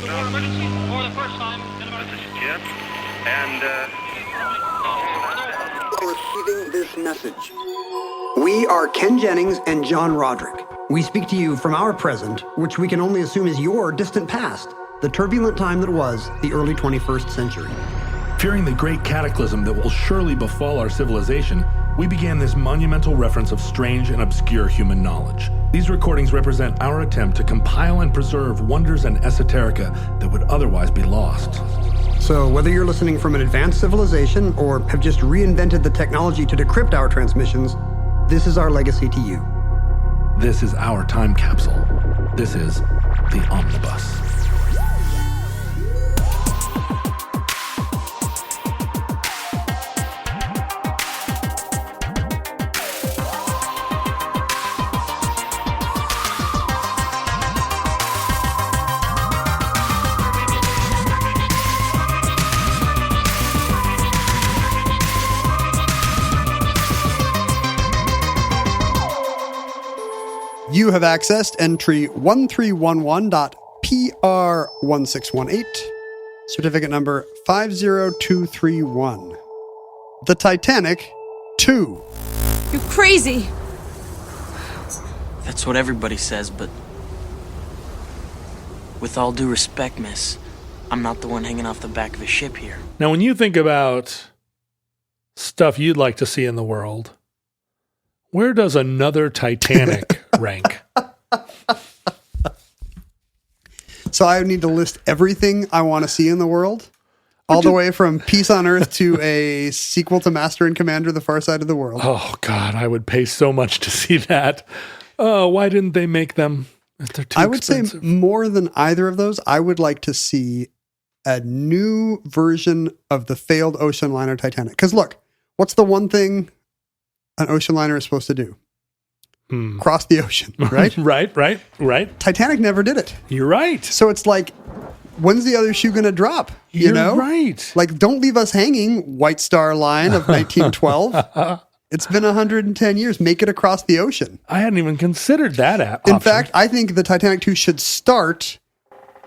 emergency for the first time in about... This is Jim, and, Receiving this message. We are Ken Jennings and John Roderick. We speak to you from our present, which we can only assume is your distant past, the turbulent time that was the early 21st century. Fearing the great cataclysm that will surely befall our civilization, we began this monumental reference of strange and obscure human knowledge. These recordings represent our attempt to compile and preserve wonders and esoterica that would otherwise be lost. So whether you're listening from an advanced civilization or have just reinvented the technology to decrypt our transmissions, this is our legacy to you. This is our time capsule. This is the Omnibus. You have accessed entry 1311.PR1618, certificate number 50231. The Titanic II. You're crazy. That's what everybody says, but with all due respect, miss, I'm not the one hanging off the back of a ship here. Now, when you think about stuff you'd like to see in the world, where does another Titanic rank? So I need to list everything I want to see in the world, all the way from Peace on Earth to a sequel to Master and Commander: The Far Side of the World. Oh, God, I would pay so much to see that. Oh, why didn't they make them? They're too I would expensive. say more than either of those, I would like to see a new version of the failed ocean liner Titanic. Because look, what's the one thing an ocean liner is supposed to do? Cross the ocean, right? right. Titanic never did it. You're right. So it's like, when's the other shoe going to drop? You You're know? right. Like, don't leave us hanging, White Star Line of 1912. It's been 110 years. Make it across the ocean. I hadn't even considered that option. In fact, I think the Titanic II should start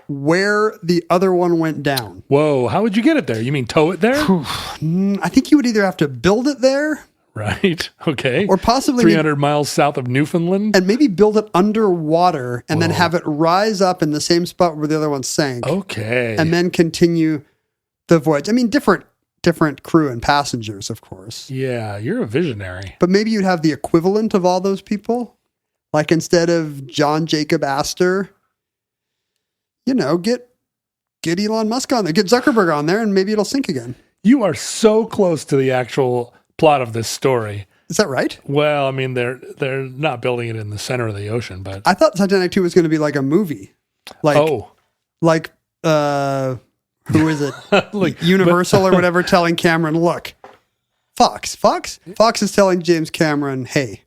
where the other one went down. Whoa, how would you get it there? You mean tow it there? I think you would either have to build it there, Right. Okay. or possibly 300 miles south of Newfoundland. and maybe build it underwater and then have it rise up in the same spot where the other one sank. Okay. And then continue the voyage. I mean, different crew and passengers, of course. Yeah, you're a visionary. But maybe you'd have the equivalent of all those people. Like, instead of John Jacob Astor, get Elon Musk on there, get Zuckerberg on there, and maybe it'll sink again. You are so close to the actual plot of this story. Is that right? Well, I mean, they're not building it in the center of the ocean, but I thought Titanic 2 was going to be like a movie. Who is it? Like, Universal or whatever, telling Cameron, look, Fox is telling James Cameron, hey,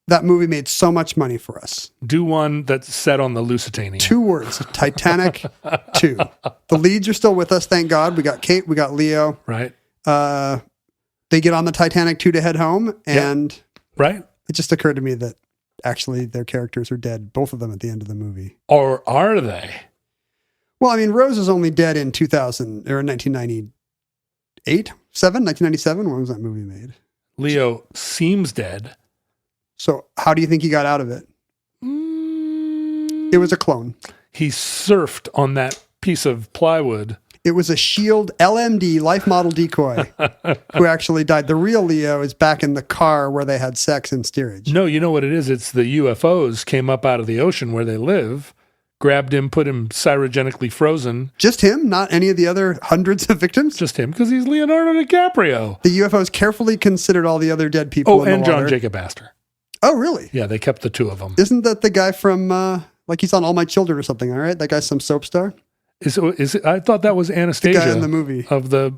that movie made so much money for us. do one that's set on the Lusitania. 2 words, Titanic 2. The leads are still with us, thank God. We got Kate, we got Leo. Right. They get on the Titanic 2 to head home, and Right. it just occurred to me that actually their characters are dead, both of them at the end of the movie. Or are they? Well, I mean, Rose is only dead in 2000 or 1997. When was that movie made? Leo seems dead. So how do you think he got out of it? It was a clone. He surfed on that piece of plywood. It was a Shield LMD life model decoy who actually died. The real Leo is back in the car where they had sex in steerage. No, you know what it is? It's the UFOs came up out of the ocean where they live, grabbed him, put him cryogenically frozen. Just him, not any of the other hundreds of victims? Just him, because he's Leonardo DiCaprio. The UFOs carefully considered all the other dead people in the and water. John Jacob Astor. Oh, really? Yeah, they kept the 2 of them. Isn't that the guy from, like he's on All My Children or something, all right? That guy's some soap star? Is it, I thought that was Anastasia. The guy in the movie. Of the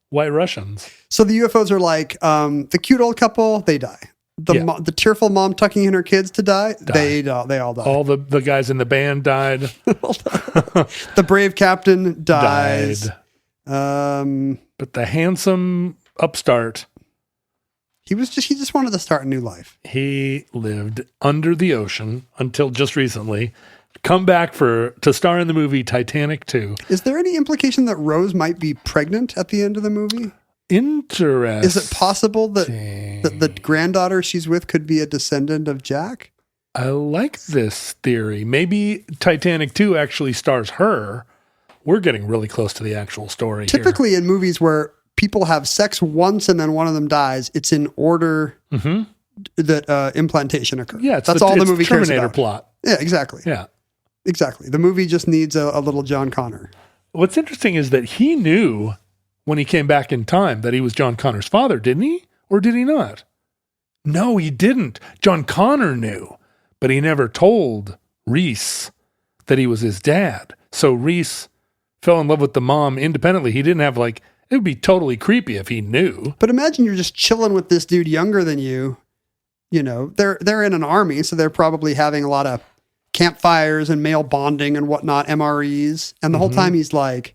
White Russians. So the UFOs are like, the cute old couple, they die. The tearful mom tucking in her kids to die. They all die. All the guys in the band died. The brave captain dies. But the handsome upstart, he just wanted to start a new life. he lived under the ocean until just recently, come back to star in the movie Titanic II. Is there any implication that Rose might be pregnant at the end of the movie? Interesting. Is it possible that the granddaughter she's with could be a descendant of Jack? I like this theory. Maybe Titanic 2 actually stars her. We're getting really close to the actual story. Typically in movies where people have sex once and then one of them dies, it's in order that implantation occurs. Yeah, that's all the movie cares Terminator about. plot. Yeah, exactly. Yeah. Exactly. The movie just needs a little John Connor. What's interesting is that he knew when he came back in time that he was John Connor's father, didn't he? Or did he not? No, he didn't. John Connor knew, but he never told Reese that he was his dad. So Reese fell in love with the mom independently. He didn't have it would be totally creepy if he knew. But imagine you're just chilling with this dude younger than you. You know, they're in an army, so they're probably having a lot of campfires and male bonding and whatnot, MREs. And the whole time he's like,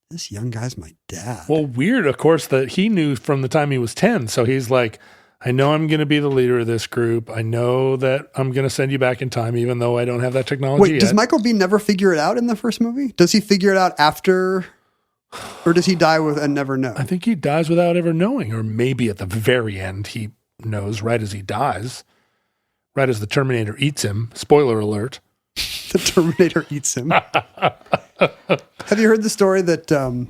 this young guy's my dad. Well, weird, of course, that he knew from the time he was 10. So he's like, I know I'm going to be the leader of this group. I know that I'm going to send you back in time, even though I don't have that technology Wait, yet. does Michael Biehn never figure it out in the first movie? Does he figure it out after, or does he die and never know? I think he dies without ever knowing, or maybe at the very end he knows right as he dies, right as the Terminator eats him. Spoiler alert. The Terminator eats him. Have you heard the story that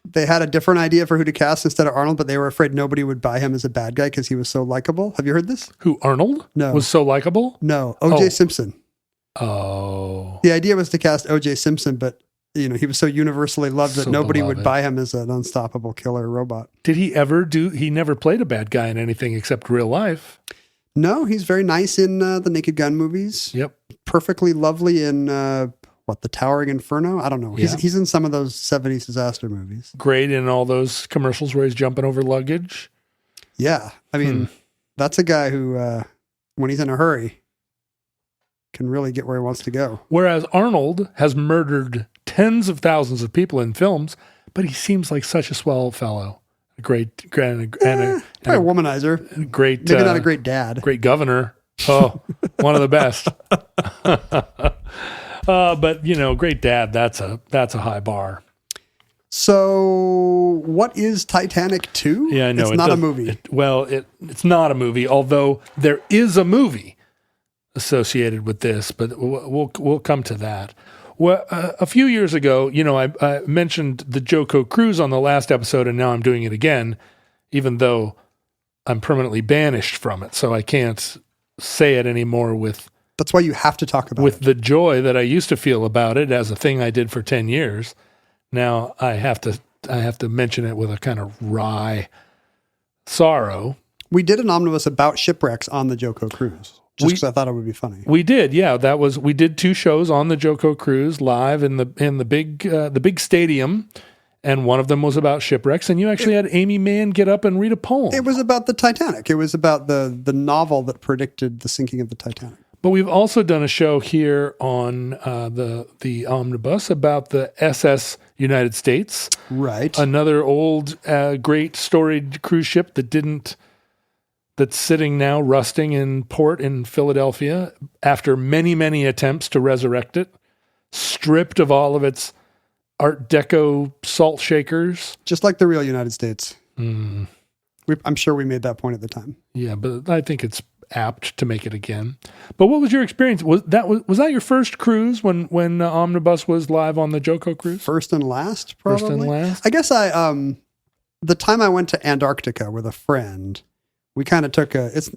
they had a different idea for who to cast instead of Arnold, but they were afraid nobody would buy him as a bad guy because he was so likable? Have you heard this? Who, Arnold? No. Was so likable? No, O.J. Simpson. Oh. The idea was to cast O.J. Simpson, but he was so universally loved that So nobody beloved. would buy him as an unstoppable killer robot. Did he ever he never played a bad guy in anything except real life? No, he's very nice in the Naked Gun movies. Yep. Perfectly lovely in, the Towering Inferno? I don't know. Yeah. He's in some of those 70s disaster movies. Great in all those commercials where he's jumping over luggage. Yeah. I mean, that's a guy who, when he's in a hurry, can really get where he wants to go. Whereas Arnold has murdered tens of thousands of people in films, but he seems like such a swell fellow. A great, Probably a womanizer. Great, Maybe not a great dad. Great governor. Oh, one of the best. But great dad. That's a high bar. So, what is Titanic 2? Yeah, I know. It's not a movie. It's not a movie, although there is a movie associated with this, but we'll come to that. Well, a few years ago, I mentioned the Joko cruise on the last episode, and now I'm doing it again, even though I'm permanently banished from it, so I can't say it anymore with That's why you have to talk about it. the joy that I used to feel about it as a thing I did for 10 years. Now I have to mention it with a kind of wry sorrow. We did an omnibus about shipwrecks on the Joko cruise. Just because I thought it would be funny. We did, yeah. We did 2 shows on the Joko cruise live in the big stadium, and one of them was about shipwrecks. And you actually had Amy Mann get up and read a poem. It was about the Titanic. It was about the novel that predicted the sinking of the Titanic. But we've also done a show here on the omnibus about the SS United States, Right. another old, great storied cruise ship that's sitting now rusting in port in Philadelphia after many, many attempts to resurrect it, stripped of all of its Art Deco salt shakers. Just like the real United States. I'm sure we made that point at the time. Yeah, but I think it's apt to make it again. But what was your experience? Was that your first cruise when Omnibus was live on the Joko cruise? First and last, probably. First and last? I guess the time I went to Antarctica with a friend, we kind of took it's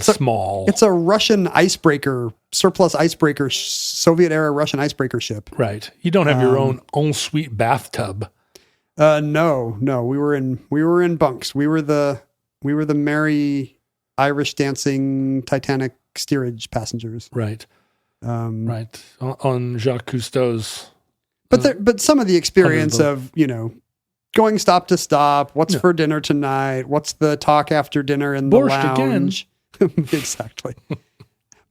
small. It's a Russian icebreaker, surplus icebreaker, Soviet era Russian icebreaker ship. Right. You don't have your own ensuite bathtub. No. We were in bunks. We were the merry Irish dancing Titanic steerage passengers. Right. Right. On Jacques Cousteau's. But some of the experience of, going stop to stop, what's for dinner tonight, what's the talk after dinner in the Borscht lounge. Again. Exactly.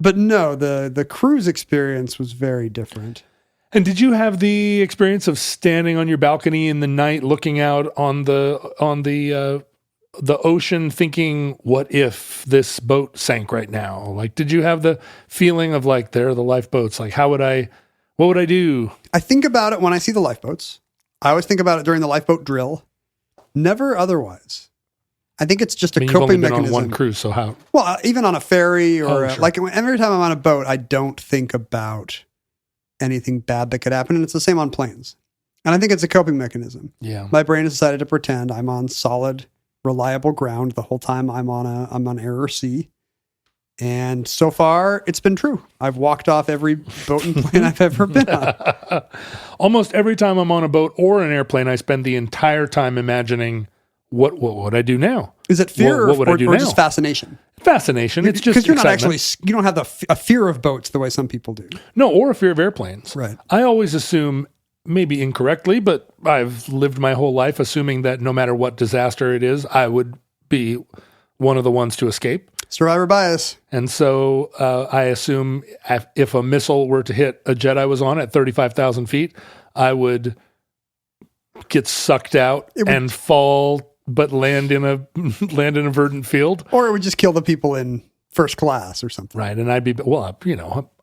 But no, the cruise experience was very different. And did you have the experience of standing on your balcony in the night looking out on the the ocean thinking, what if this boat sank right now? Like, did you have the feeling of like, there are the lifeboats? Like, what would I do? I think about it when I see the lifeboats. I always think about it during the lifeboat drill. Never otherwise. I think it's just a You've coping only been mechanism. on one cruise, so how? Well, even on a ferry or Sure. like every time I'm on a boat, I don't think about anything bad that could happen. And it's the same on planes. And I think it's a coping mechanism. Yeah. My brain has decided to pretend I'm on solid, reliable ground the whole time I'm on air or sea. And so far, it's been true. I've walked off every boat and plane I've ever been on. Almost every time I'm on a boat or an airplane, I spend the entire time imagining, what would I do now? Is it fear What would I do or now? just fascination? Fascination. It's just because you're not excitement. actually, you don't have a fear of boats the way some people do. No, or a fear of airplanes. Right. I always assume, maybe incorrectly, but I've lived my whole life assuming that no matter what disaster it is, I would be one of the ones to escape. Survivor bias. And so I assume if a missile were to hit a jet I was on at 35,000 feet, I would get sucked out and fall, but land in a verdant field. Or it would just kill the people in first class or something. Right. And I'd be,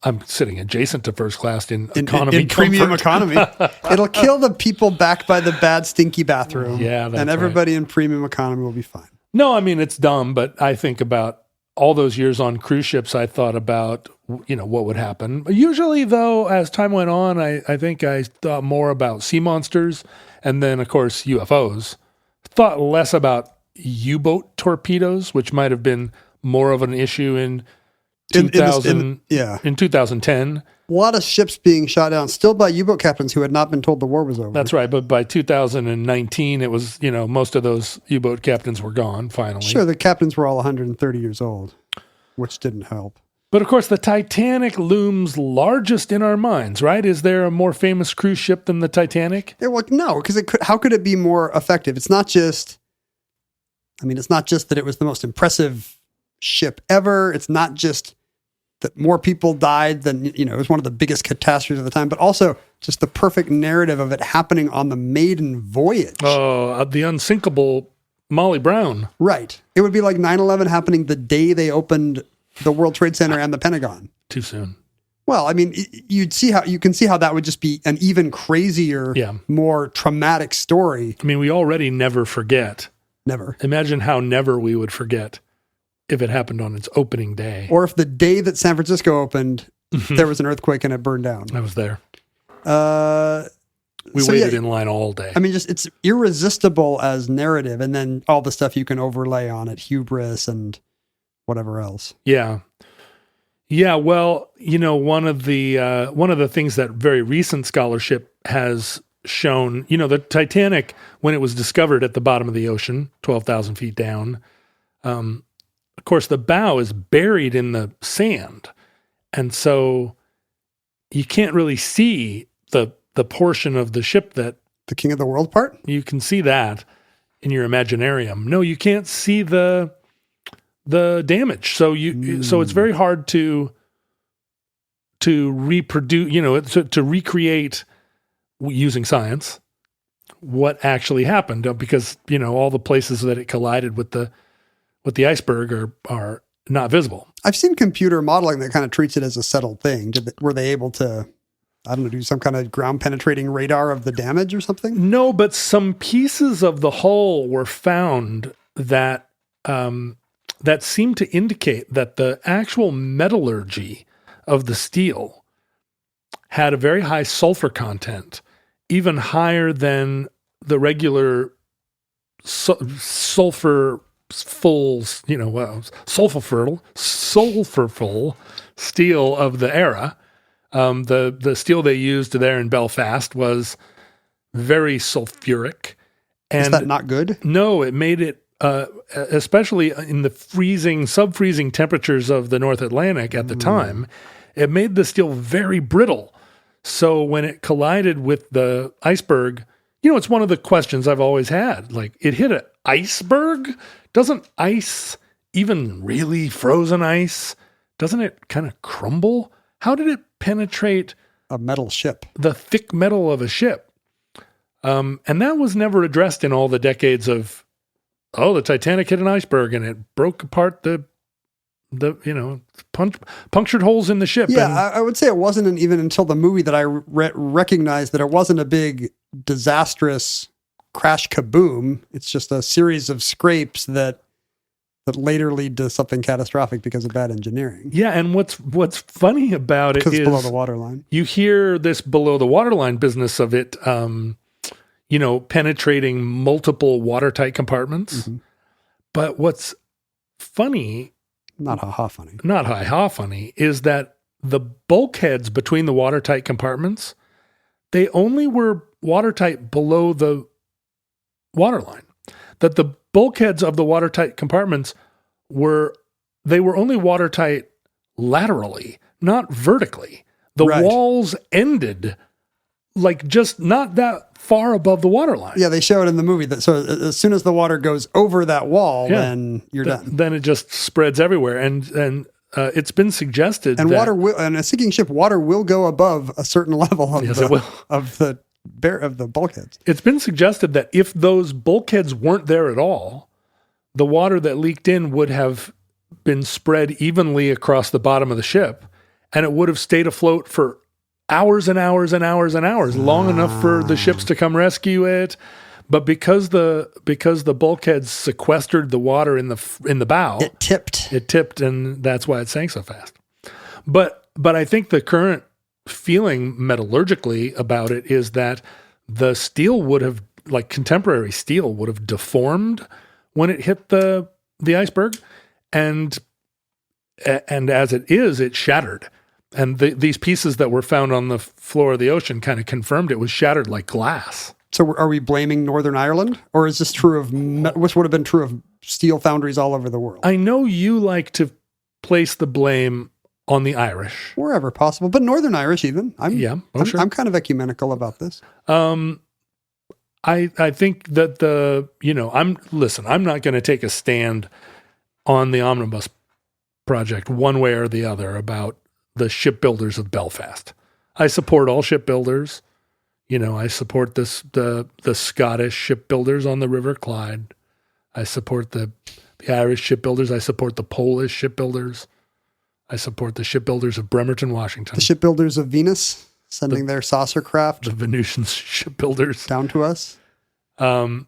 I'm sitting adjacent to first class in economy in premium comfort. economy. It'll kill the people back by the bad, stinky bathroom. Yeah, that's and everybody in premium economy will be fine. No, I mean, it's dumb, but I think about all those years on cruise ships, I thought about, what would happen. Usually, though, as time went on, I think I thought more about sea monsters and then, of course, UFOs. Thought less about U-boat torpedoes, which might have been more of an issue in 2000, in 2010. A lot of ships being shot down still by U-boat captains who had not been told the war was over. That's right. But by 2019, it was, most of those U-boat captains were gone finally. Sure, the captains were all 130 years old, which didn't help. But of course, the Titanic looms largest in our minds, right? Is there a more famous cruise ship than the Titanic? Yeah, well, no, because how could it be more effective? It's not just that it was the most impressive ship ever. It's not just that more people died than, it was one of the biggest catastrophes of the time, but also just the perfect narrative of it happening on the maiden voyage. Oh, the unsinkable Molly Brown. Right. It would be like 9/11 happening the day they opened the World Trade Center and the Pentagon. Too soon. Well, I mean, you can see how that would just be an even crazier, more traumatic story. I mean, we already never forget. Never. Imagine how never we would forget if it happened on its opening day. Or if the day that San Francisco opened, there was an earthquake and it burned down. I was there. We waited in line all day. I mean, it's irresistible as narrative, and then all the stuff you can overlay on it, hubris and whatever else. Yeah. Yeah, well, one of the things that very recent scholarship has shown, the Titanic, when it was discovered at the bottom of the ocean, 12,000 feet down, of course, the bow is buried in the sand. And so you can't really see the portion of the ship that... The King of the World part? You can see that in your imaginarium. No, you can't see the damage. So so it's very hard to reproduce, to recreate using science what actually happened, because all the places that it collided with the iceberg are not visible. I've seen computer modeling that kind of treats it as a settled thing. Were they able to, I don't know, do some kind of ground penetrating radar of the damage or something? No, but some pieces of the hull were found that that seemed to indicate that the actual metallurgy of the steel had a very high sulfur content, even higher than the regular sulfurful steel of the era. The steel they used there in Belfast was very sulfuric. And is that not good? No, it made it, especially in the sub-freezing temperatures of the North Atlantic at the time, it made the steel very brittle. So when it collided with the iceberg, it's one of the questions I've always had. Like, it hit an iceberg? Doesn't ice, even really frozen ice, doesn't it kind of crumble? How did it penetrate a metal ship? The thick metal of a ship. And that was never addressed in all the decades of the Titanic hit an iceberg and it broke apart the punctured holes in the ship. Yeah, and I would say it wasn't even until the movie that I recognized that it wasn't a big disastrous crash kaboom. It's just a series of scrapes that later lead to something catastrophic because of bad engineering. Yeah, and what's funny about it is below the waterline. You hear this below the waterline business of it, penetrating multiple watertight compartments. Mm-hmm. But what's funny, not ha-ha funny, is that the bulkheads between the watertight compartments, they only were watertight below the waterline. That the bulkheads of the watertight compartments were only watertight laterally, not vertically. The walls ended like just not that far above the waterline. Yeah, they show it in the movie that so as soon as the water goes over that wall, then you're done. Then it just spreads everywhere, and it's been suggested and that water will, and a sinking ship, water will go above a certain level of the bulkheads. It's been suggested that if those bulkheads weren't there at all, the water that leaked in would have been spread evenly across the bottom of the ship, and it would have stayed afloat for hours and hours and hours and hours, long enough for the ships to come rescue it. But because the bulkheads sequestered the water in the bow, it tipped, and that's why it sank so fast. But I think the current feeling metallurgically about it is that the steel would have, like contemporary steel, would have deformed when it hit the iceberg, and as it is, it shattered. And these pieces that were found on the floor of the ocean kind of confirmed it was shattered like glass. So are we blaming Northern Ireland, or is this true of which would have been true of steel foundries all over the world? I know you like to place the blame on the Irish wherever possible, but Northern Irish even. Sure. I'm kind of ecumenical about this. I think that I'm not going to take a stand on the omnibus project one way or the other about the shipbuilders of Belfast. I support all shipbuilders. I support the Scottish shipbuilders on the River Clyde. I support the Irish shipbuilders. I support the Polish shipbuilders. I support the shipbuilders of Bremerton, Washington. The shipbuilders of Venus sending their saucer craft. The Venusian shipbuilders. Down to us. But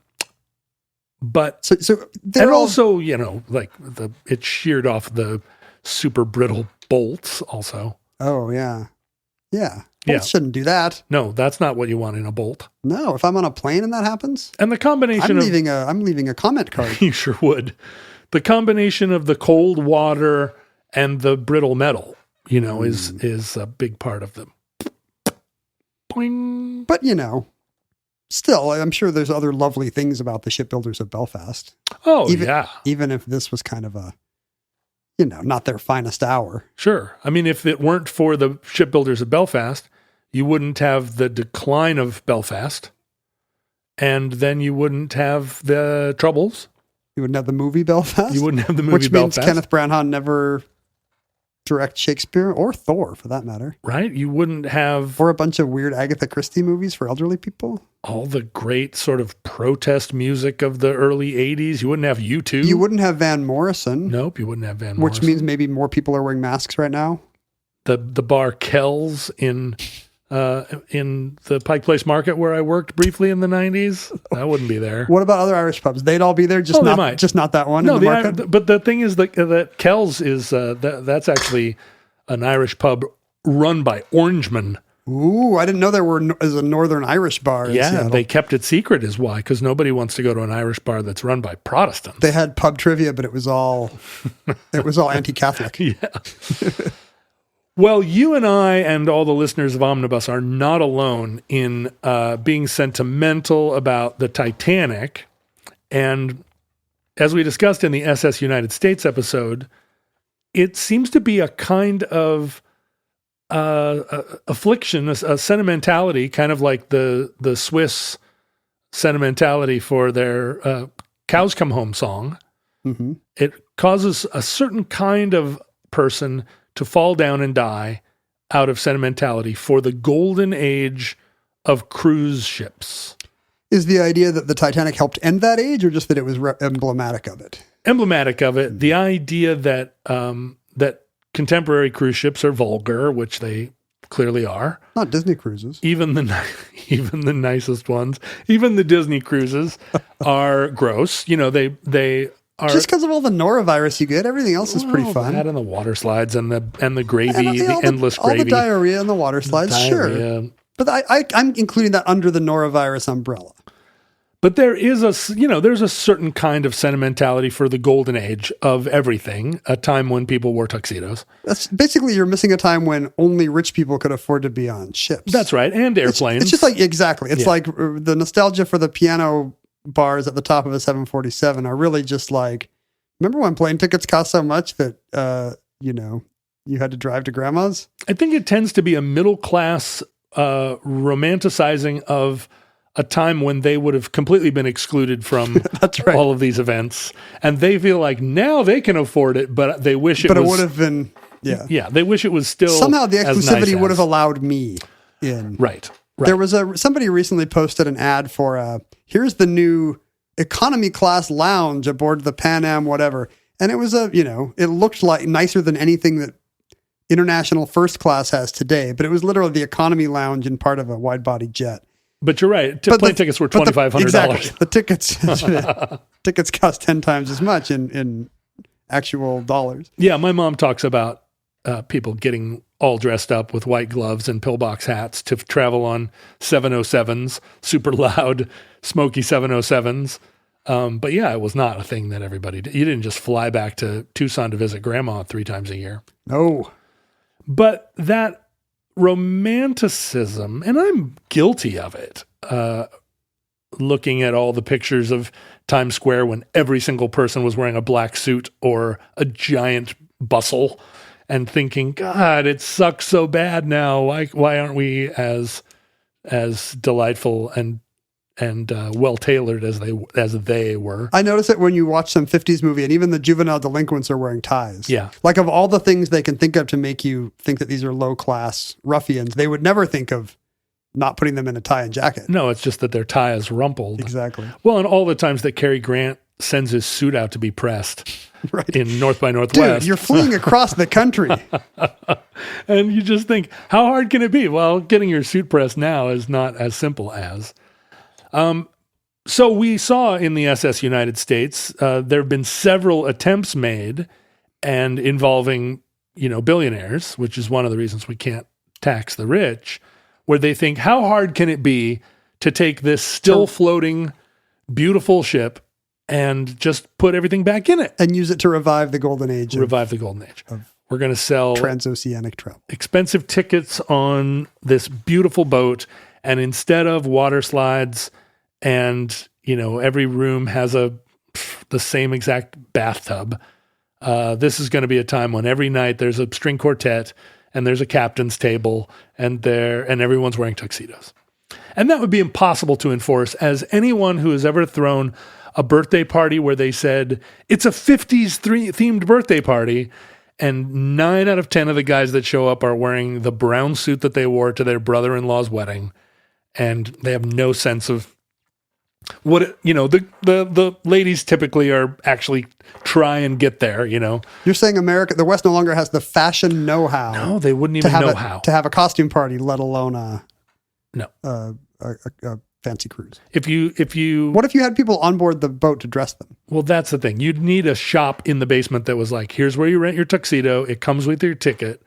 so and also, it sheared off the super brittle bolts also. Oh, yeah. Yeah. Bolts shouldn't do that. No, that's not what you want in a bolt. No, if I'm on a plane and that happens. And the combination I'm leaving a comment card. You sure would. The combination of the cold water and the brittle metal, is a big part of them. Boing. But, still, I'm sure there's other lovely things about the shipbuilders of Belfast. Oh, Even if this was kind of a, not their finest hour. Sure. I mean, if it weren't for the shipbuilders of Belfast, you wouldn't have the decline of Belfast, and then you wouldn't have the Troubles. You wouldn't have the movie Belfast? You wouldn't have the movie Belfast. Which means Kenneth Branagh never direct Shakespeare or Thor, for that matter. Right? You wouldn't have... Or a bunch of weird Agatha Christie movies for elderly people. All the great sort of protest music of the early 80s. You wouldn't have U2. You wouldn't have Van Morrison. Nope, you wouldn't have Van Morrison. Morrison. Which means maybe more people are wearing masks right now. The bar Kells in the Pike Place Market where I worked briefly in the 90s, that wouldn't be there. What about other Irish pubs? They'd all be there, just not that one. No, in the market? but the thing is that Kells is that's actually an Irish pub run by Orangemen. Ooh, I didn't know there was a Northern Irish bar in Seattle. They kept it secret is why, because nobody wants to go to an Irish bar that's run by Protestants. They had pub trivia, but it was all anti-Catholic. Yeah. Well, you and I and all the listeners of Omnibus are not alone in being sentimental about the Titanic. And as we discussed in the SS United States episode, it seems to be a kind of affliction, a sentimentality, kind of like the Swiss sentimentality for their Cows Come Home song. Mm-hmm. It causes a certain kind of person to fall down and die out of sentimentality for the golden age of cruise ships. Is the idea that the Titanic helped end that age, or just that it was emblematic of it? Emblematic of it. The idea that that contemporary cruise ships are vulgar, which they clearly are. Not Disney cruises. Even the nicest ones, even the Disney cruises are gross. You know, they are just because of all the norovirus you get. Everything else is pretty fun. That and the water slides and the gravy, the endless gravy, all the diarrhea and the water slides. Sure, but I'm including that under the norovirus umbrella. But there is there's a certain kind of sentimentality for the golden age of everything, a time when people wore tuxedos. That's basically, you're missing a time when only rich people could afford to be on ships. That's right. And airplanes. It's just like, exactly. It's like the nostalgia for the piano bars at the top of a 747 are really just like, remember when plane tickets cost so much that, you had to drive to grandma's? I think it tends to be a middle class romanticizing of a time when they would have completely been excluded from all of these events. And they feel like now they can afford it, but they wish it would have been, Yeah, they wish it was still somehow the exclusivity would have nice allowed me in. Right. There was somebody recently posted an ad for, here's the new economy class lounge aboard the Pan Am, whatever. And it was it looked like nicer than anything that international first class has today, but it was literally the economy lounge in part of a wide body jet. But you're right. Plane tickets were $2,500. Exactly. The tickets cost 10 times as much in actual dollars. Yeah, my mom talks about people getting all dressed up with white gloves and pillbox hats to travel on 707s, super loud, smoky 707s. But yeah, it was not a thing that everybody did. You didn't just fly back to Tucson to visit grandma 3 times a year. No. But that romanticism, and I'm guilty of it, looking at all the pictures of Times Square when every single person was wearing a black suit or a giant bustle and thinking, God, it sucks so bad now. Why aren't we as delightful and well-tailored as they were? I notice it when you watch some 50s movie, and even the juvenile delinquents are wearing ties. Yeah. Like, of all the things they can think of to make you think that these are low-class ruffians, they would never think of not putting them in a tie and jacket. No, it's just that their tie is rumpled. Exactly. Well, and all the times that Cary Grant sends his suit out to be pressed right. in North by Northwest. Dude, you're fleeing across the country. And you just think, how hard can it be? Well, getting your suit pressed now is not as simple as... So we saw in the SS United States, there have been several attempts made and involving, billionaires, which is one of the reasons we can't tax the rich, where they think, how hard can it be to take this still floating, beautiful ship and just put everything back in it? And use it to revive the golden age. We're going to sell transoceanic travel. Expensive tickets on this beautiful boat. And instead of water slides and, every room has the same exact bathtub, this is going to be a time when every night there's a string quartet and there's a captain's table and everyone's wearing tuxedos. And that would be impossible to enforce, as anyone who has ever thrown a birthday party where they said, it's a 50s themed birthday party, and 9 out of 10 of the guys that show up are wearing the brown suit that they wore to their brother-in-law's wedding. And they have no sense of what the ladies typically are actually try and get there. You're saying the West no longer has the fashion know-how. No, they wouldn't even know how to have a costume party, let alone a fancy cruise. What if you had people on board the boat to dress them? Well, that's the thing. You'd need a shop in the basement that was like, here's where you rent your tuxedo. It comes with your ticket.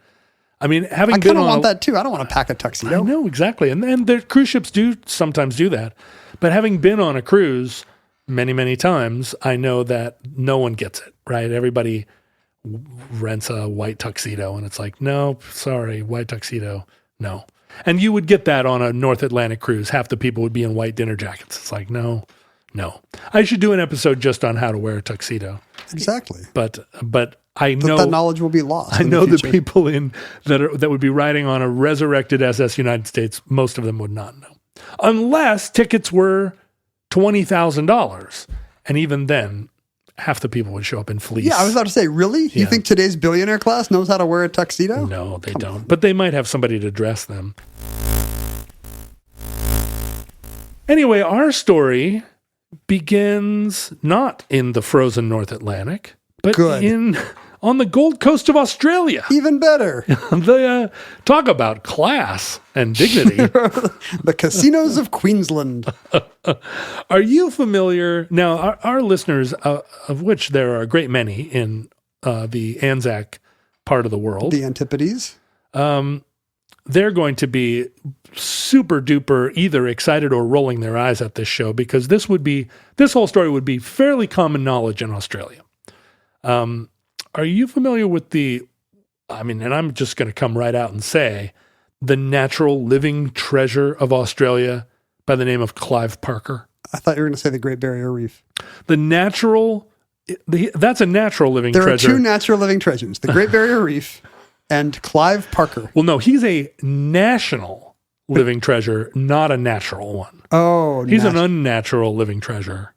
I mean, I kind of want that too. I don't want to pack a tuxedo. I know, exactly. And the cruise ships do sometimes do that. But having been on a cruise many, many times, I know that no one gets it, right? Everybody rents a white tuxedo and it's like, no, sorry, white tuxedo, no. And you would get that on a North Atlantic cruise. Half the people would be in white dinner jackets. It's like, no. I should do an episode just on how to wear a tuxedo. Exactly. But I know that knowledge will be lost. I know the people that would be riding on a resurrected SS United States. Most of them would not know, unless tickets were $20,000, and even then, half the people would show up in fleece. Yeah, I was about to say, really? Yeah. You think today's billionaire class knows how to wear a tuxedo? No, they don't. But they might have somebody to dress them. Anyway, our story begins not in the frozen North Atlantic, but on the Gold Coast of Australia. Even better. Talk about class and dignity. The casinos of Queensland. Are you familiar? Now, our listeners, of which there are a great many in the Anzac part of the world. The Antipodes. They're going to be super duper either excited or rolling their eyes at this show because this whole story would be fairly common knowledge in Australia. Are you familiar with and I'm just going to come right out and say, the natural living treasure of Australia by the name of Clive Parker? I thought you were going to say the Great Barrier Reef. That's a natural living treasure. There are two natural living treasures, the Great Barrier Reef and Clive Parker. Well, no, he's a national living treasure, not a natural one. Oh, he's an unnatural living treasure.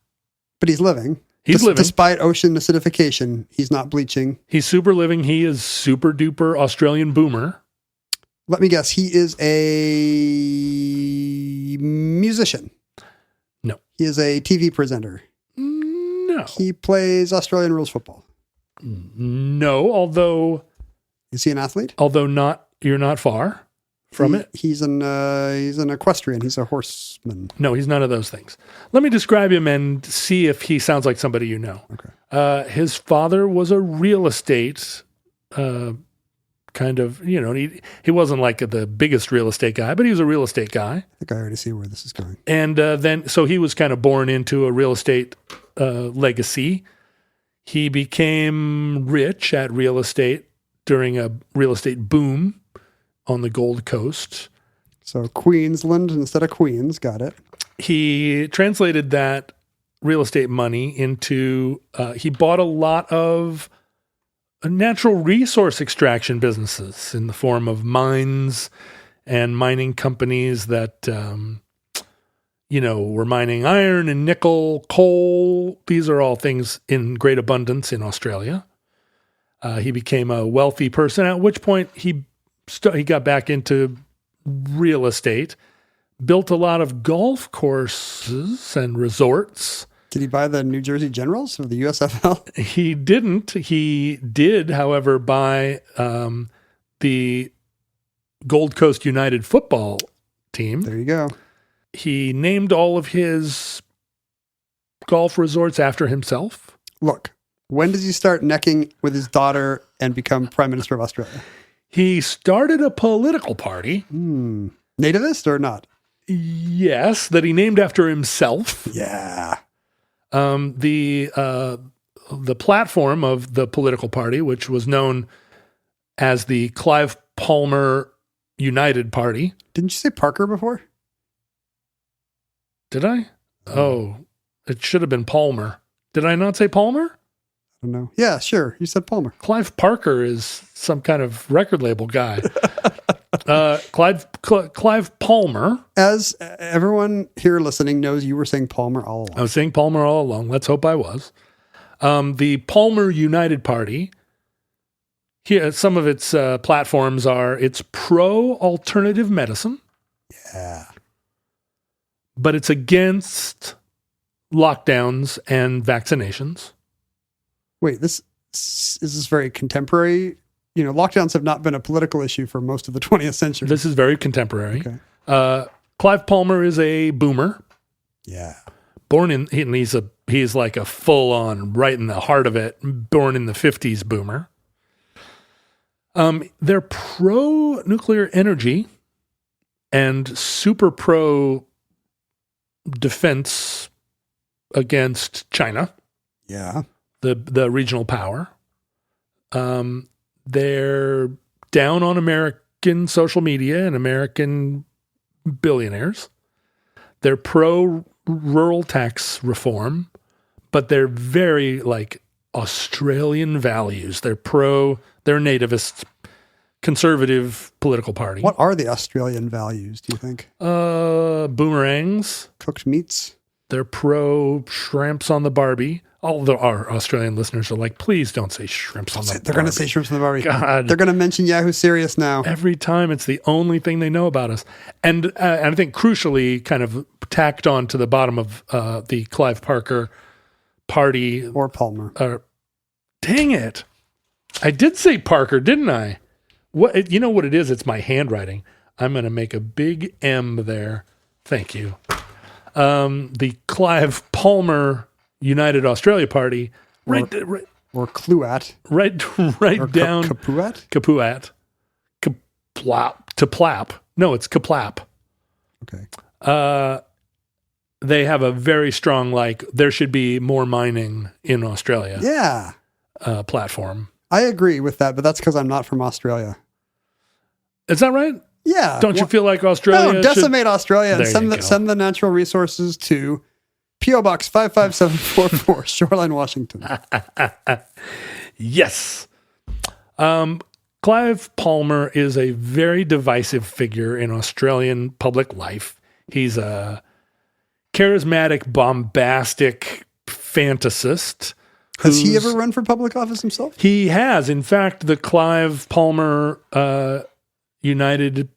But he's living. He's living. Despite ocean acidification, he's not bleaching. He's super living. He is super duper Australian boomer. Let me guess. He is a musician. No. He is a TV presenter. No. He plays Australian rules football. No, although... Is he an athlete? You're not far from it. He's an equestrian. He's a horseman. No, he's none of those things. Let me describe him and see if he sounds like somebody you know. Okay. His father was a real estate kind of, he wasn't like the biggest real estate guy, but he was a real estate guy. I think I already see where this is going. And so he was kind of born into a real estate legacy. He became rich at real estate during a real estate boom on the Gold Coast. So Queensland instead of Queens, got it. He translated that real estate money into, he bought a lot of natural resource extraction businesses in the form of mines and mining companies that, were mining iron and nickel, coal. These are all things in great abundance in Australia. He became a wealthy person, at which point he got back into real estate, built a lot of golf courses and resorts. Did he buy the New Jersey Generals or the USFL? He didn't. He did, however, buy the Gold Coast United football team. There you go. He named all of his golf resorts after himself. Look. When does he start necking with his daughter and become Prime Minister of Australia? He started a political party. Nativist or not? Yes, that he named after himself. Yeah. The platform of the political party, which was known as the Clive Palmer United Party. Didn't you say Parker before? Did I? Oh, it should have been Palmer. Did I not say Palmer? I don't know. Yeah, sure. You said Palmer. Clive Parker is some kind of record label guy. Clive Palmer. As everyone here listening knows, you were saying Palmer all along. I was saying Palmer all along. Let's hope I was. The Palmer United Party, here, some of its platforms are, it's pro-alternative medicine. Yeah. But it's against lockdowns and vaccinations. Wait, is this very contemporary? Lockdowns have not been a political issue for most of the 20th century. This is very contemporary. Okay. Clive Palmer is a boomer. Yeah. He's like a full-on, right in the heart of it, born in the 50s boomer. They're pro-nuclear energy and super pro-defense against China. Yeah. The regional power. They're down on American social media and American billionaires. They're pro rural tax reform, but they're very like Australian values. They're nativist, conservative political party. What are the Australian values, do you think? Boomerangs. Cooked meats? They're pro shrimps on the Barbie. All our Australian listeners are like, please don't say shrimps on the Barbie. They're going to say shrimps on the Barbie. God. They're going to mention Yahoo Serious now. Every time, it's the only thing they know about us. And I think crucially kind of tacked on to the bottom of the Clive Parker party. Or Palmer. Dang it. I did say Parker, didn't I? What? You know what it is? It's my handwriting. I'm going to make a big M there. Thank you. The Clive Palmer United Australia Party, or Cluat. right Or down Capuat. to Plap. No, it's Kaplap. Okay. They have a very strong, like, there should be more mining in Australia. Yeah. Platform. I agree with that, but that's because I'm not from Australia. Is that right? Yeah. Don't you feel like Australia No, decimate Australia and There send the natural resources to P.O. Box 55744, Shoreline, Washington. Yes. Clive Palmer is a very divisive figure in Australian public life. He's a charismatic, bombastic fantasist. Has he ever run for public office himself? He has. In fact, the Clive Palmer United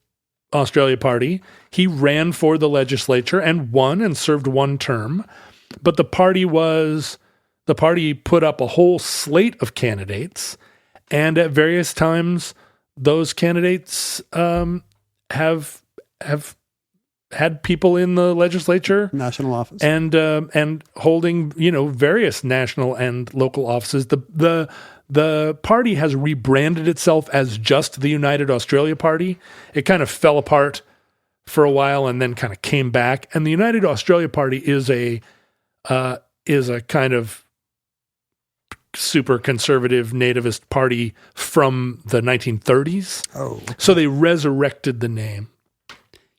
Australia Party, he ran for the legislature and won and served one term. But the party put up a whole slate of candidates, and at various times, those candidates have had people in the legislature, national office, and holding various national and local offices. The party has rebranded itself as just the United Australia Party. It kind of fell apart for a while and then kind of came back. And the United Australia Party is a kind of super conservative nativist party from the 1930s. Oh, okay. So they resurrected the name.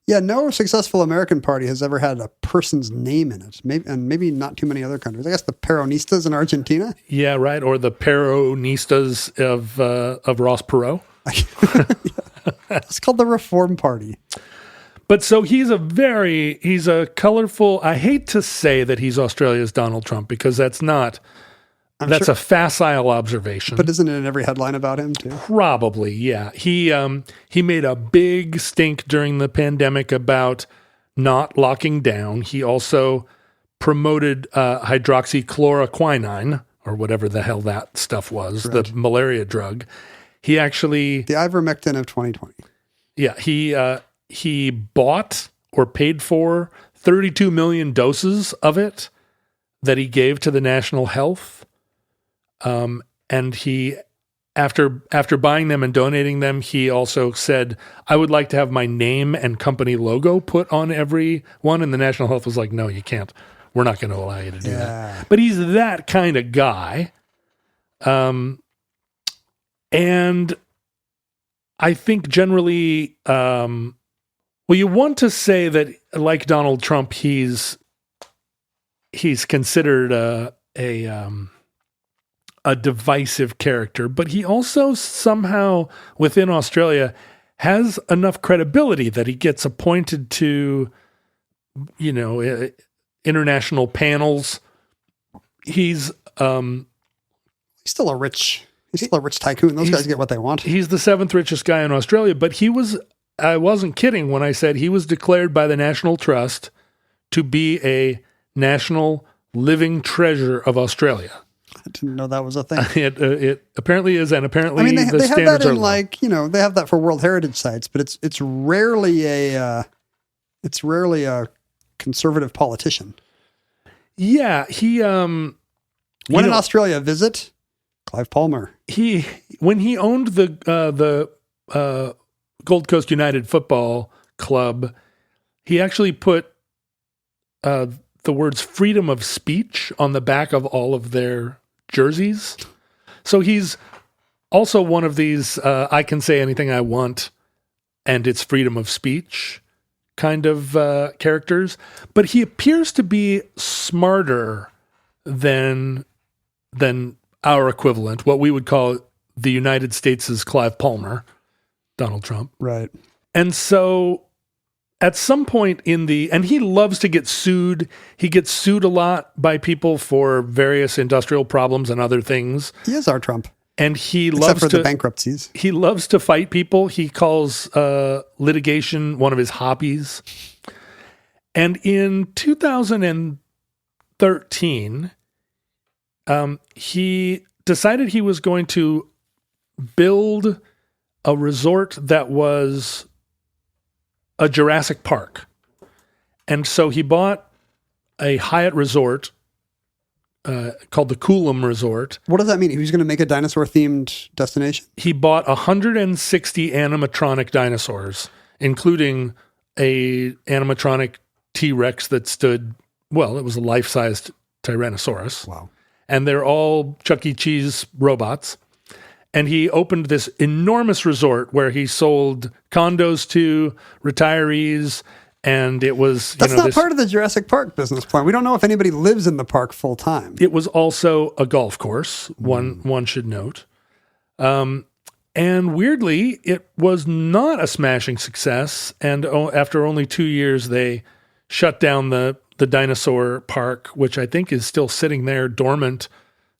Yeah, no successful American party has ever had a person's name in it. Maybe not too many other countries. I guess the Peronistas in Argentina. Yeah, right. Or the Peronistas of Ross Perot. Yeah. It's called the Reform Party. But so he's a colorful. I hate to say that he's Australia's Donald Trump because that's not. That's a facile observation. But isn't it in every headline about him too? Probably, yeah. He made a big stink during the pandemic about not locking down. He also promoted hydroxychloroquine, or whatever the hell that stuff was, right. The malaria drug. He actually... The ivermectin of 2020. Yeah, he bought or paid for 32 million doses of it that he gave to the National Health. And he, after buying them and donating them, he also said, I would like to have my name and company logo put on every one. And the National Health was like, no, you can't. We're not going to allow you to do that. But he's that kind of guy. And I think generally, you want to say that like Donald Trump, he's considered a divisive character, but he also somehow within Australia has enough credibility that he gets appointed to, international panels. He's still a rich tycoon. Those guys get what they want. He's the 7th richest guy in Australia, but I wasn't kidding when I said he was declared by the National Trust to be a national living treasure of Australia. I didn't know that was a thing. It apparently is, and apparently they have that in they have that for World Heritage sites, but it's rarely a conservative politician. Yeah, he when in Australia visit Clive Palmer. When he owned the Gold Coast United Football Club, he actually put the words freedom of speech on the back of all of their jerseys. So he's also one of these I can say anything I want and it's freedom of speech kind of characters. But he appears to be smarter than our equivalent, what we would call the United States' Clive Palmer, Donald Trump. Right. And so at some point and he loves to get sued. He gets sued a lot by people for various industrial problems and other things. He is our Trump. And he Except loves for to the bankruptcies. He loves to fight people. He calls litigation one of his hobbies. And in 2013, he decided he was going to build a resort that was a Jurassic Park. And so he bought a Hyatt resort called the Coolum Resort. What does that mean? He was going to make a dinosaur-themed destination? He bought 160 animatronic dinosaurs, including a animatronic T-Rex that stood, well, it was a life-sized Tyrannosaurus. Wow. And they're all Chuck E. Cheese robots. And he opened this enormous resort where he sold condos to retirees. And it was, That's not part of the Jurassic Park business plan. We don't know if anybody lives in the park full time. It was also a golf course, one should note. And weirdly, it was not a smashing success. And after only 2 years, they shut down the dinosaur park, which I think is still sitting there dormant.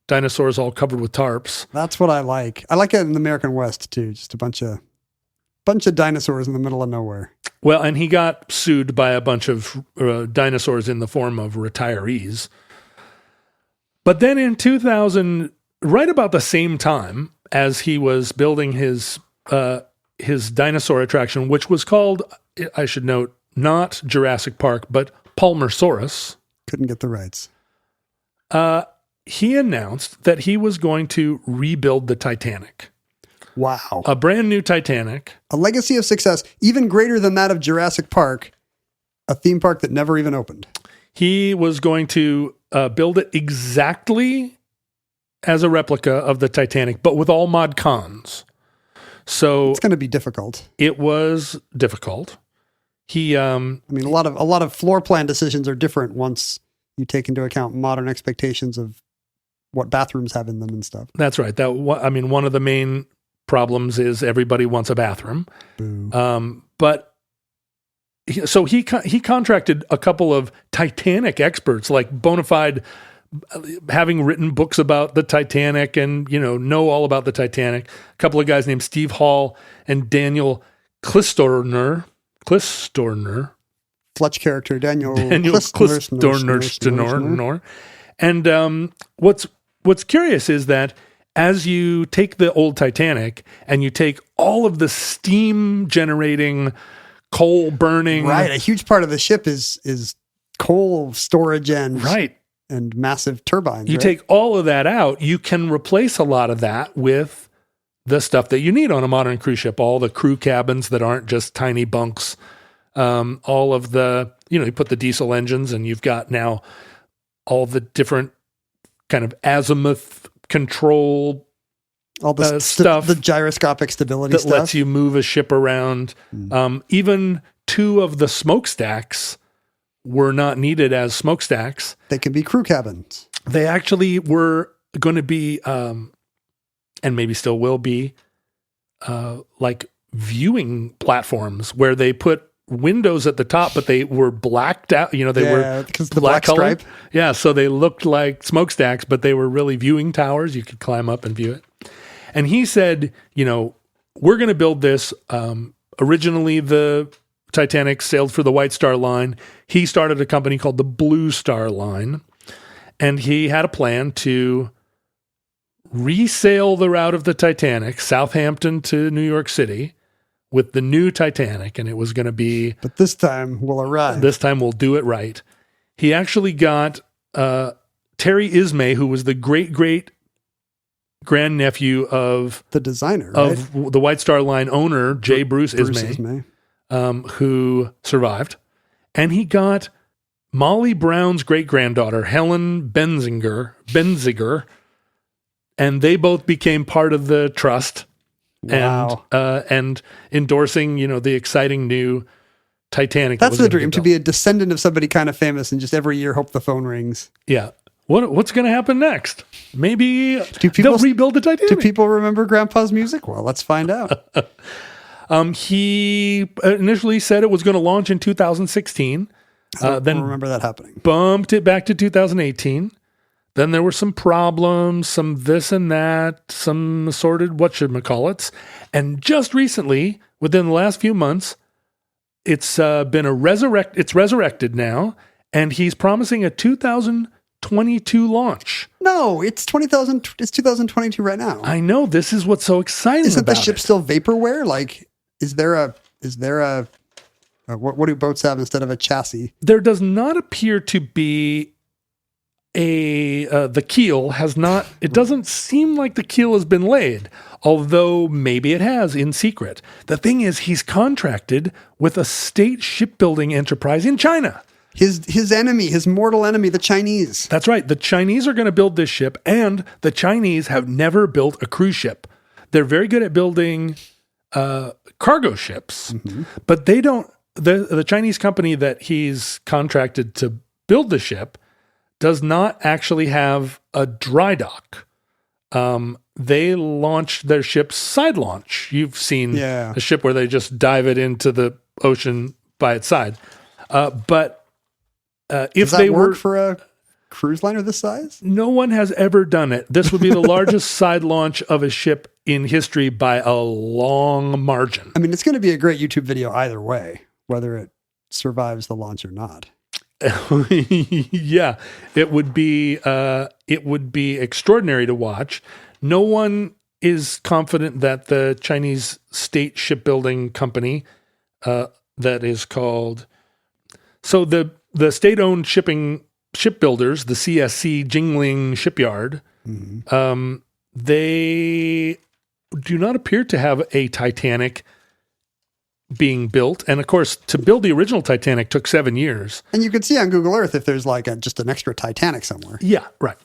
Dinosaurs all covered with tarps. That's what I like. I like it in the American West too. Just a bunch of dinosaurs in the middle of nowhere. Well, and he got sued by a bunch of dinosaurs in the form of retirees. But then in 2000, right about the same time as he was building his dinosaur attraction, which was called, I should note, not Jurassic Park, but Palmersaurus. Couldn't get the rights. He announced that he was going to rebuild the Titanic. Wow. A brand new Titanic. A legacy of success, even greater than that of Jurassic Park, a theme park that never even opened. He was going to build it exactly as a replica of the Titanic, but with all mod cons. So it's going to be difficult. It was difficult. He, I mean, a lot of floor plan decisions are different once you take into account modern expectations of what bathrooms have in them and stuff. That's right. One of the main problems is everybody wants a bathroom. But he contracted a couple of Titanic experts, like bona fide, having written books about the Titanic and, know all about the Titanic. A couple of guys named Steve Hall and Daniel Clistorner. Fletch character, Daniel Clistorner. And what's curious is that as you take the old Titanic and you take all of the steam generating, coal burning, right? A huge part of the ship is coal storage and massive turbines. You take all of that out, you can replace a lot of that with the stuff that you need on a modern cruise ship. All the crew cabins that aren't just tiny bunks. All of the, you put the diesel engines, and you've got now all the different kind of azimuth control, all the stuff, the gyroscopic stability that stuff lets you move a ship around. Even two of the smokestacks were not needed as smokestacks. They can be crew cabins. They actually were going to be, and maybe still will be, like viewing platforms where they put windows at the top, but they were blacked out. They were because the black stripe. Yeah, so they looked like smokestacks, but they were really viewing towers. You could climb up and view it. And he said, we're going to build this. Originally, the Titanic sailed for the White Star Line. He started a company called the Blue Star Line, and he had a plan to resail the route of the Titanic, Southampton to New York City, with the new Titanic, and it was going to be... But this time we'll arrive. This time we'll do it right. He actually got Terry Ismay, who was the great-great-grandnephew of... the designer, of the White Star Line owner, J. Bruce Ismay. Who survived. And he got Molly Brown's great-granddaughter, Helen Benziger, and they both became part of the trust. Wow. And endorsing, the exciting new Titanic. That's the dream, to be a descendant of somebody kind of famous and just every year hope the phone rings. Yeah. What's going to happen next? Maybe they'll rebuild the Titanic. Do people remember Grandpa's music? Well, let's find out. He initially said it was going to launch in 2016. I Then don't remember that happening. bumped it back to 2018. Then there were some problems, some this and that, some assorted whatchamacallits. And just recently, within the last few months, it's been it's resurrected now, and he's promising a 2022 launch. No, it's 2022 right now. I know, this is what's so exciting Isn't about the ship it. still vaporware? Like, is there a what do boats have instead of a chassis? There does not appear to be the keel has not, it doesn't seem like the keel has been laid, although maybe it has in secret. The thing is, he's contracted with a state shipbuilding enterprise in China. His enemy, his mortal enemy, the Chinese. That's right. The Chinese are going to build this ship, and the Chinese have never built a cruise ship. They're very good at building cargo ships, but they don't, the Chinese company that he's contracted to build the ship does not actually have a dry dock. They launched their ship side launch. You've seen a ship where they just dive it into the ocean by its side. But if Does that they work were for a cruise liner this size? no one has ever done it. This would be the largest side launch of a ship in history by a long margin. I mean, it's going to be a great YouTube video either way, whether it survives the launch or not. Yeah, it would be extraordinary to watch. No one is confident that the Chinese state shipbuilding company that is called the state-owned shipbuilders, the CSC Jingling Shipyard, they do not appear to have a Titanic being built. And of course, to build the original Titanic took 7 years. And you can see on Google Earth if there's like just an extra Titanic somewhere. Yeah, right.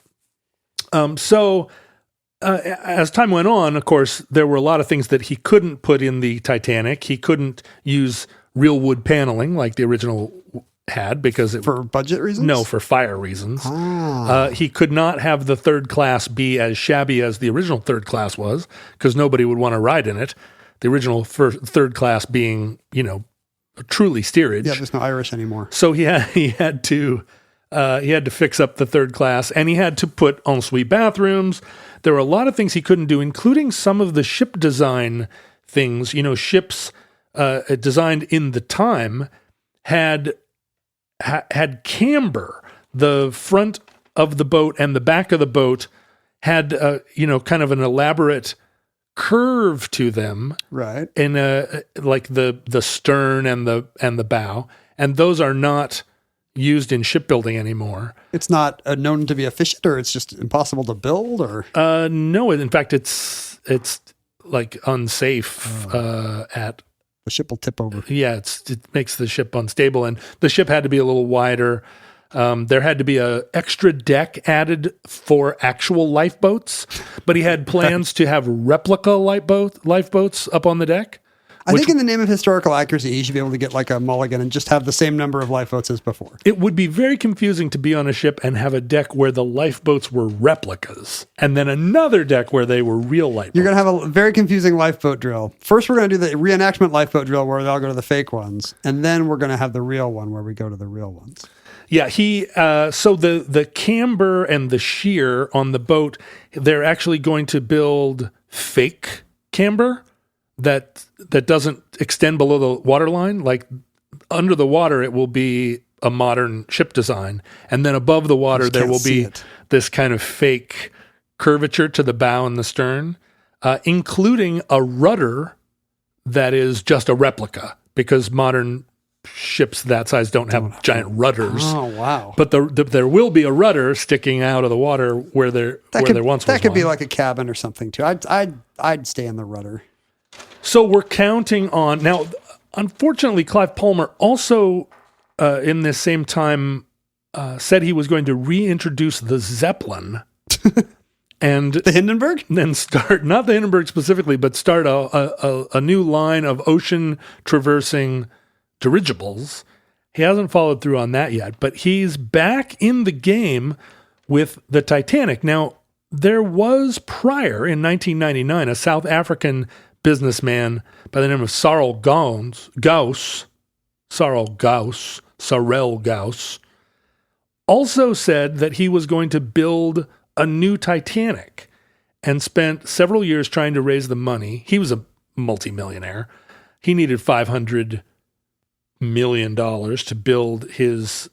As time went on, of course, there were a lot of things that he couldn't put in the Titanic. He couldn't use real wood paneling like the original had because For budget reasons? No, for fire reasons. He could not have the third class be as shabby as the original third class was because nobody would want to ride in it. The original third class being, truly steerage. Yeah, there's no Irish anymore. So he had to fix up the third class, and he had to put ensuite bathrooms. There were a lot of things he couldn't do, including some of the ship design things. Ships designed in the time had camber. The front of the boat and the back of the boat had kind of an elaborate curve to them, right? In like the stern and the bow, and those are not used in shipbuilding anymore. It's not known to be efficient, or it's just impossible to build, or no. In fact, it's like unsafe. At the ship will tip over. Yeah, it makes the ship unstable, and the ship had to be a little wider. There had to be a extra deck added for actual lifeboats, but he had plans to have replica lifeboats up on the deck. I think in the name of historical accuracy, he should be able to get like a mulligan and just have the same number of lifeboats as before. It would be very confusing to be on a ship and have a deck where the lifeboats were replicas, and then another deck where they were real lifeboats. You're going to have a very confusing lifeboat drill. First, we're going to do the reenactment lifeboat drill where they all go to the fake ones, and then we're going to have the real one where we go to the real ones. Yeah, so the camber and the shear on the boat, they're actually going to build fake camber that doesn't extend below the waterline. Like under the water, it will be a modern ship design, and then above the water there will be this kind of fake curvature to the bow and the stern, including a rudder that is just a replica because modern ships that size don't have giant rudders. Oh, wow. But there will be a rudder sticking out of the water where there once was That could be one. like a cabin or something too. I'd stay in the rudder. So we're counting on now. Unfortunately, Clive Palmer also in this same time said he was going to reintroduce the Zeppelin and The Hindenburg? then start not the Hindenburg specifically, but start a new line of ocean traversing dirigibles. He hasn't followed through on that yet, but he's back in the game with the Titanic. Now, there was prior in 1999 a South African businessman by the name of Sarel Gauss, also said that he was going to build a new Titanic and spent several years trying to raise the money. He was a multimillionaire. He needed $500 million to build his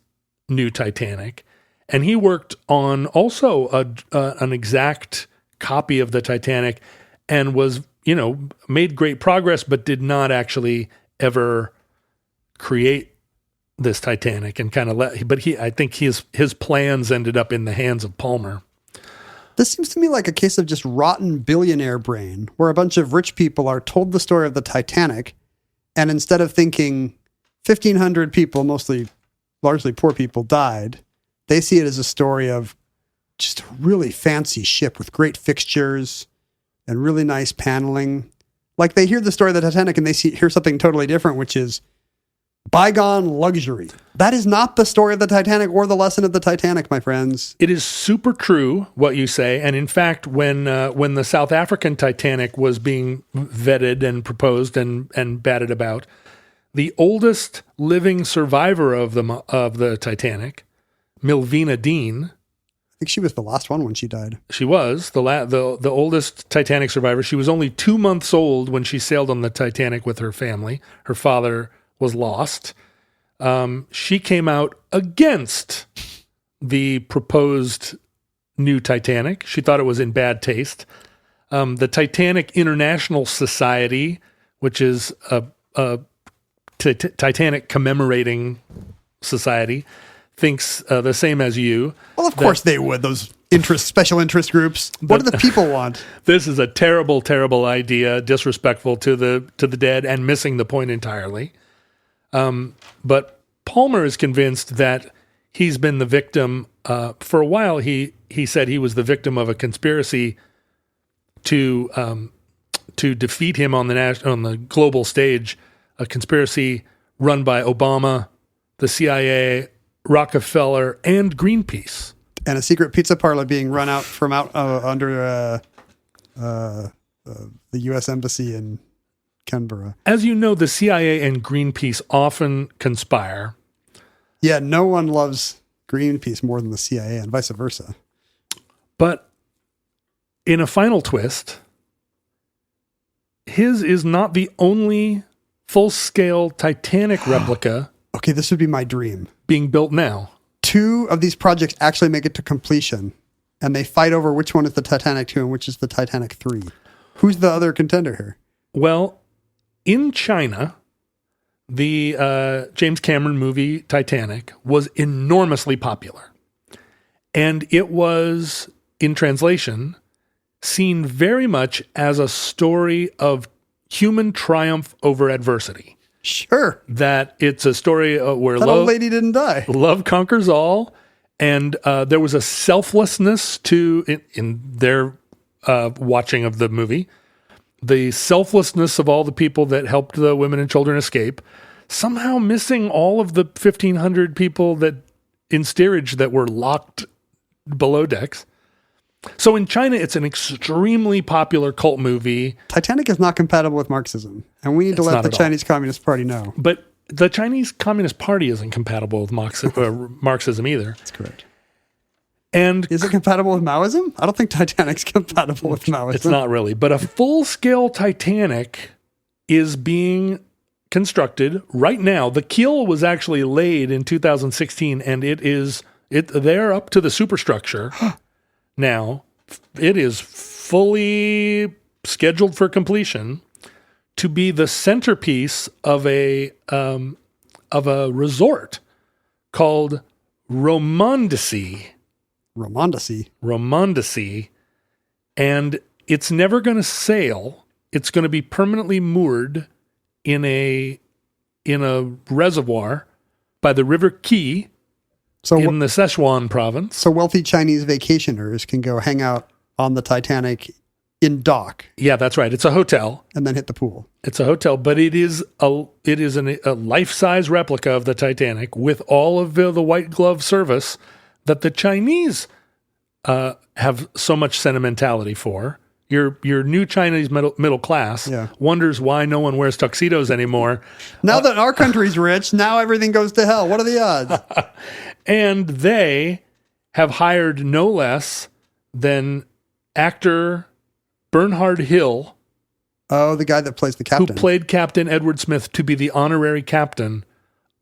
new Titanic. And he worked on also an exact copy of the Titanic and was, made great progress, but did not actually ever create this Titanic and I think his plans ended up in the hands of Palmer. This seems to me like a case of just rotten billionaire brain, where a bunch of rich people are told the story of the Titanic, and instead of thinking 1,500 people, largely poor people, died, they see it as a story of just a really fancy ship with great fixtures and really nice paneling. Like they hear the story of the Titanic and they hear something totally different, which is bygone luxury. That is not the story of the Titanic or the lesson of the Titanic, my friends. It is super true what you say. And in fact, when the South African Titanic was being vetted and proposed and batted about, the oldest living survivor of the Titanic, Milvina Dean, I think she was the last one when she died. She was the oldest Titanic survivor. She was only 2 months old when she sailed on the Titanic with her family. Her father was lost. She came out against the proposed new Titanic. She thought it was in bad taste. The Titanic International Society, which is a Titanic commemorating society, thinks the same as you. Well, of course they would. Those special interest groups. What do the people want? This is a terrible, terrible idea, disrespectful to the dead, and missing the point entirely. But Palmer is convinced that he's been the victim. For a while, he said he was the victim of a conspiracy to defeat him on the global stage, a conspiracy run by Obama, the CIA, Rockefeller, and Greenpeace. And a secret pizza parlor being run out from under the U.S. Embassy in Canberra. As you know, the CIA and Greenpeace often conspire. Yeah, no one loves Greenpeace more than the CIA and vice versa. But in a final twist, his is not the only full-scale Titanic replica. Okay, this would be my dream. Being built now. 2 of these projects actually make it to completion, and they fight over which one is the Titanic II and which is the Titanic III. Who's the other contender here? Well, in China, the James Cameron movie Titanic was enormously popular. And it was, in translation, seen very much as a story of human triumph over adversity. Sure. That it's a story where that old lady didn't die. Love conquers all. And there was a selflessness in their watching of the movie. The selflessness of all the people that helped the women and children escape, somehow missing all of the 1,500 people that in steerage that were locked below decks. So in China, it's an extremely popular cult movie. Titanic is not compatible with Marxism, and we need to let the Chinese Communist Party know. But the Chinese Communist Party isn't compatible with Marxism either. That's correct. And is it compatible with Maoism? I don't think Titanic's compatible with Maoism. It's not really. But a full-scale Titanic is being constructed right now. The keel was actually laid in 2016, and they're up to the superstructure now. It is fully scheduled for completion to be the centerpiece of a resort called Romandcy. Romandcy, and it's never going to sail. It's going to be permanently moored in a reservoir by the River Qi in the Sichuan province. So wealthy Chinese vacationers can go hang out on the Titanic in dock. Yeah, that's right. It's a hotel, and then hit the pool. It's a hotel, but it is a life-size replica of the Titanic with all of the white glove service that the Chinese have so much sentimentality for, Your new Chinese middle class wonders why no one wears tuxedos anymore. Now that our country's rich, now everything goes to hell. What are the odds? And they have hired no less than actor Bernhard Hill. Oh, the guy that plays the captain. Who played Captain Edward Smith to be the honorary captain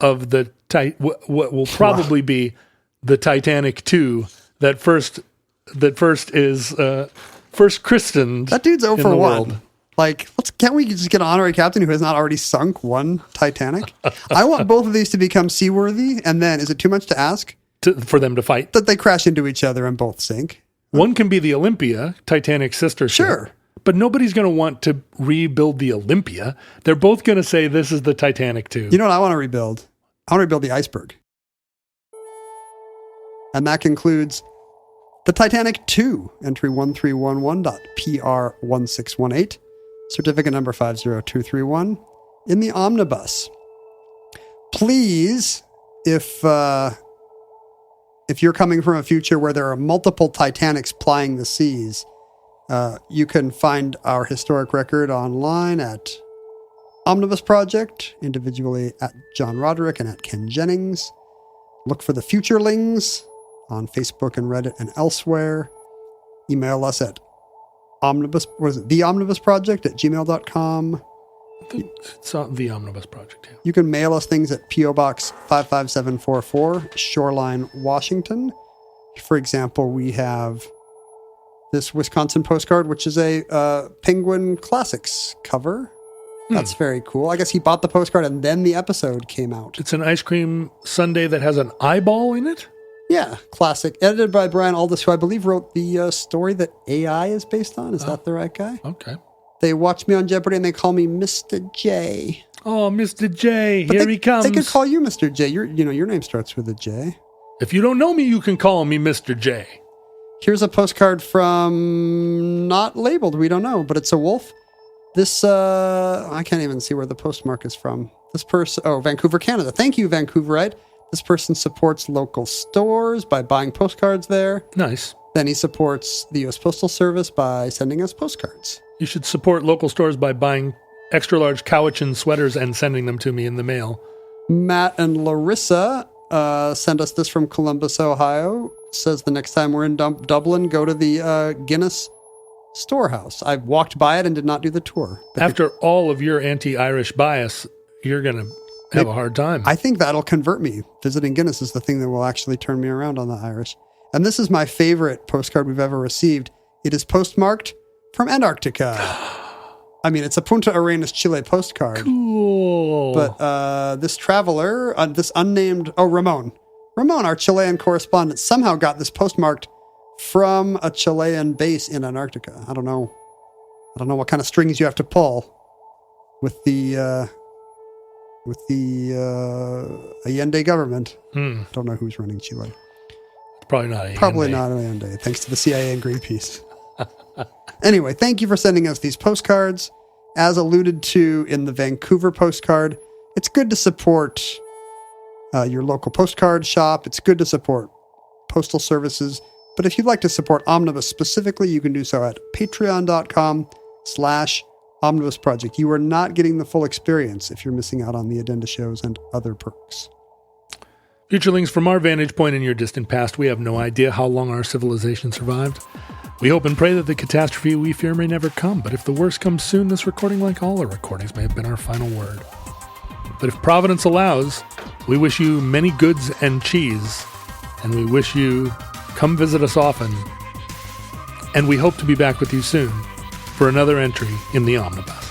of the what will probably be the Titanic II that first christened. That dude's 0 for 1. World. Like, can't we just get an honorary captain who has not already sunk one Titanic? I want both of these to become seaworthy, and then, is it too much to ask? For them to fight? That they crash into each other and both sink. One can be the Olympia, Titanic's sister ship. Sure. But nobody's going to want to rebuild the Olympia. They're both going to say this is the Titanic II. You know what I want to rebuild? I want to rebuild the iceberg. And that concludes the Titanic II, entry 1311.PR1618, certificate number 50231, in the omnibus. Please, if you're coming from a future where there are multiple Titanics plying the seas, you can find our historic record online at Omnibus Project, individually at John Roderick and at Ken Jennings. Look for the Futurelings on Facebook and Reddit and elsewhere. Email us at theomnibusproject@gmail.com. It's the Omnibus Project. Yeah. You can mail us things at P.O. Box 55744, Shoreline, Washington. For example, we have this Wisconsin postcard, which is a Penguin Classics cover. That's very cool. I guess he bought the postcard and then the episode came out. It's an ice cream sundae that has an eyeball in it? Yeah, classic. Edited by Brian Aldiss, who I believe wrote the story that AI is based on. Is that the right guy? Okay. They watch me on Jeopardy and they call me Mr. J. Oh, Mr. J, But he comes. They could call you Mr. J. Your name starts with a J. If you don't know me, you can call me Mr. J. Here's a postcard from not labeled. We don't know, but it's a wolf. This, I can't even see where the postmark is from. This person, Vancouver, Canada. Thank you, Vancouverite. This person supports local stores by buying postcards there. Nice. Then he supports the U.S. Postal Service by sending us postcards. You should support local stores by buying extra large Cowichan sweaters and sending them to me in the mail. Matt and Larissa send us this from Columbus, Ohio. Says the next time we're in Dublin, go to the Guinness Storehouse. I walked by it and did not do the tour. After all of your anti-Irish bias, you're going to have a hard time. I think that'll convert me. Visiting Guinness is the thing that will actually turn me around on the Irish. And this is my favorite postcard we've ever received. It is postmarked from Antarctica. I mean, it's a Punta Arenas, Chile postcard. Cool. But this traveler, this unnamed, Ramon, our Chilean correspondent, somehow got this postmarked from a Chilean base in Antarctica. I don't know what kind of strings you have to pull with the Allende government. Don't know who's running Chile. Probably not Allende. Probably not Allende, thanks to the CIA and Greenpeace. Anyway, thank you for sending us these postcards. As alluded to in the Vancouver postcard, it's good to support your local postcard shop. It's good to support postal services. But if you'd like to support Omnibus specifically, you can do so at patreon.com/Omnibus Project. You are not getting the full experience if you're missing out on the addenda shows and other perks. Futurelings, from our vantage point in your distant past, we have no idea how long our civilization survived. We hope and pray that the catastrophe we fear may never come, but if the worst comes soon, this recording, like all our recordings, may have been our final word. But if Providence allows, we wish you many goods and cheese, and we wish you come visit us often, and we hope to be back with you soon for another entry in the Omnibus.